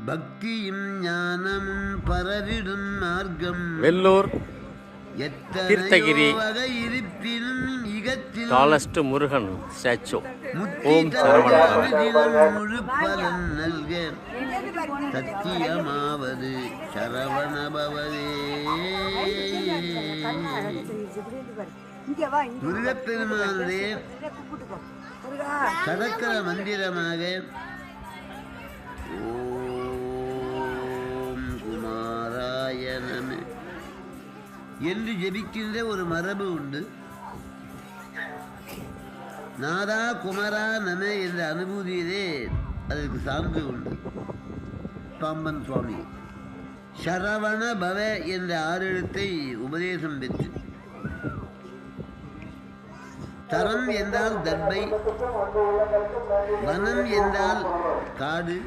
பக்தியும் ஞானமும் பரவிடும் மார்க்கம் வெள்ளூர் தீர்த்தகிரி இருப்பினும் டாலஸ்ட் முருகன் ஸ்டாச்சு. ஓம் சரவண முழு பலன் நல்க சத்தியமாவது சரவணபவதே. முருகப்பெருமானுடைய சடக்கர மந்திரமாக ஓம் குமாராய நம என்று ஜெபிக்கின்ற ஒரு மரபு உண்டு. நாதா குமரா நம என்ற அனுபூதியிலே அதற்கு சான்று உண்டு. பாம்பன் சுவாமி சரவண பவ என்ற 6 எழுத்தை உபதேசம் பெற்று, தரம் என்றால் தர்பை, வனம் என்றால் காடு,